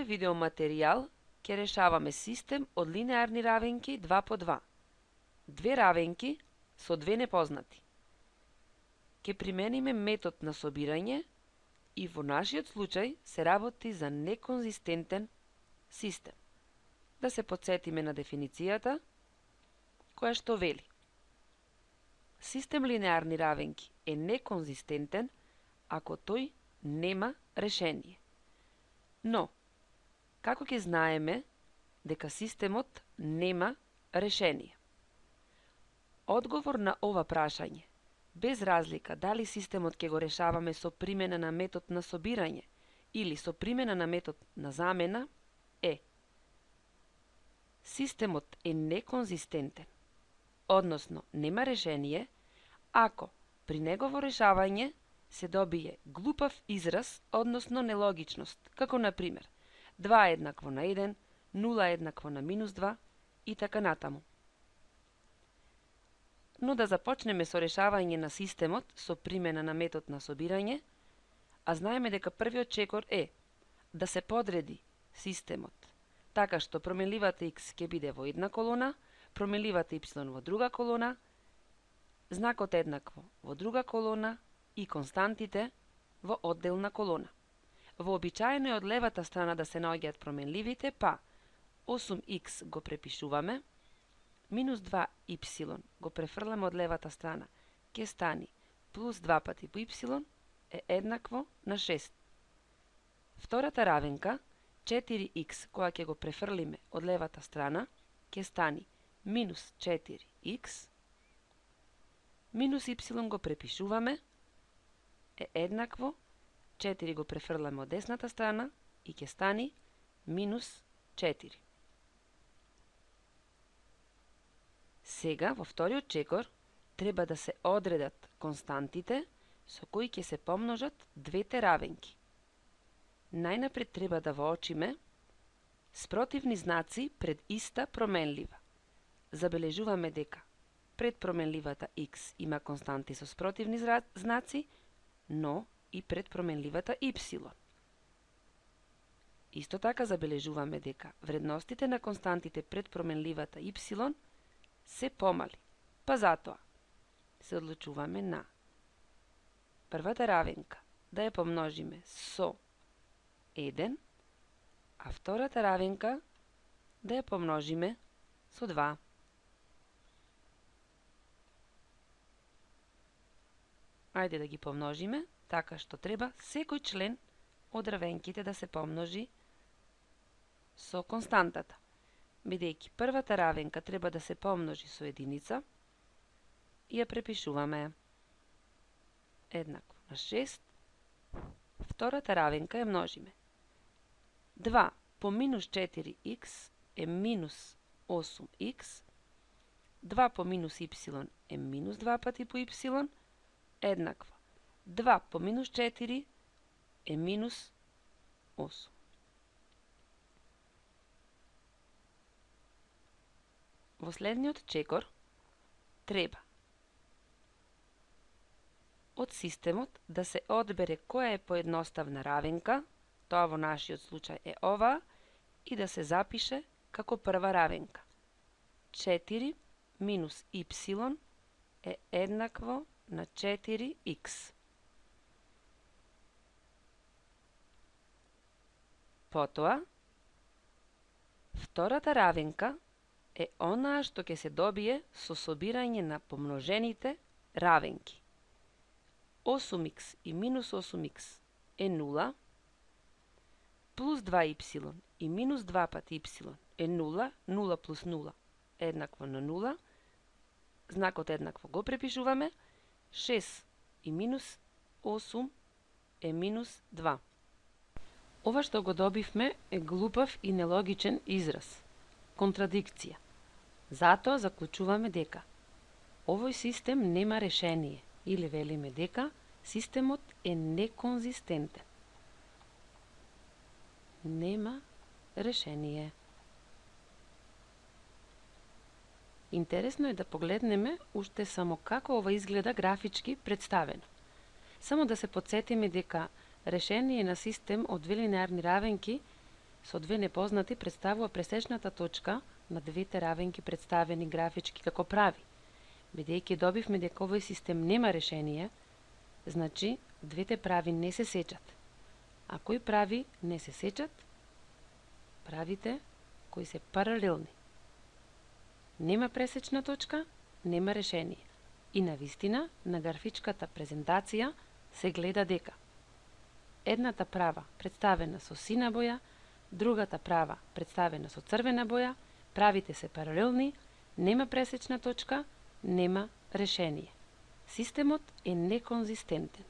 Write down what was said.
овој видеоматеријал ќе решаваме систем од линеарни равенки 2 по 2. Две равенки со две непознати. Ќе примениме метод на собирање и во нашиот случај се работи за неконзистентен систем. Да се потсетиме на дефиницијата, која што вели: систем линеарни равенки е неконзистентен ако тој нема решение. Но, како ќе знаеме дека системот нема решение? Одговор на ова прашање, без разлика дали системот ќе го решаваме со примена на метод на собирање или со примена на метод на замена, е: системот е неконзистентен, односно нема решение, ако при негово решавање се добие глупав израз, односно нелогичност, како на пример 2 еднакво на 1, 0 еднакво на -2 и така натаму. Но да започнеме со решавање на системот со примена на метод на собирање, а знаеме дека првиот чекор е да се подреди системот така што променливата x ќе биде во една колона, променливата y во друга колона, знакот еднакво во друга колона и константите во одделна колона. Вообичаено е од левата страна да се наоѓаат променливите, па 8x го препишуваме, минус 2y го префрламе од левата страна, ќе стани плюс 2 пати по y е еднакво на 6. Втората равенка, 4x, која ќе го префрлиме од левата страна, ќе стани минус 4x, минус y го препишуваме, е еднакво, 4 го префрламе од десната страна и ќе стани минус 4. Сега, во вториот чекор, треба да се одредат константите со кои ќе се помножат двете равенки. Најнапред треба да воочиме спротивни знаци пред иста променлива. Забележуваме дека пред променливата x има константи со спротивни знаци, но и пред променливата y. Исто така забележуваме дека вредностите на константите пред променливата y се помали, па затоа се одлучуваме на првата равенка да ја помножиме со 1, а втората равенка да ја помножиме со 2. Ајде да ги помножиме, така што треба секој член од равенките да се помножи со константата. Бидејќи првата равенка треба да се помножи со единица, и ја препишуваме еднакво на 6, втората равенка ја множиме. 2 по минус 4x е минус 8x, 2 по минус y е минус 2 пати по y, еднаква 2 по минус 4 е минус 8. Во следниот чекор треба од системот да се одбере која е поедноставна равенка, тоа во нашиот случај е ова, и да се запише како прва равенка. 4 минус y е еднакво на 4x. Потоа, втората равенка е онаа што ќе се добие со собирање на помножените равенки. 8x и минус 8x е 0, плюс 2y и минус 2 пати y е 0, 0 плюс 0 е еднакво на 0, знакот еднакво го препишуваме, 6 и минус 8 е минус 2. Ова што го добивме е глупав и нелогичен израз, контрадикција. Затоа заклучуваме дека овој систем нема решение, или велиме дека системот е неконзистентен. Нема решение. Интересно е да погледнеме уште само како ова изгледа графички представено. Само да се потсетиме дека решение на систем од две линеарни равенки со две непознати представува пресечната точка на двете равенки представени графички како прави. Бидејќи добивме дека овој систем нема решение, значи двете прави не се сечат. А кои прави не се сечат? Правите кои се паралелни. Нема пресечна точка, нема решение. И навистина, на графичката презентација се гледа дека едната права представена со сина боја, другата права представена со црвена боја, правите се паралелни, нема пресечна точка, нема решение. Системот е неконзистентен.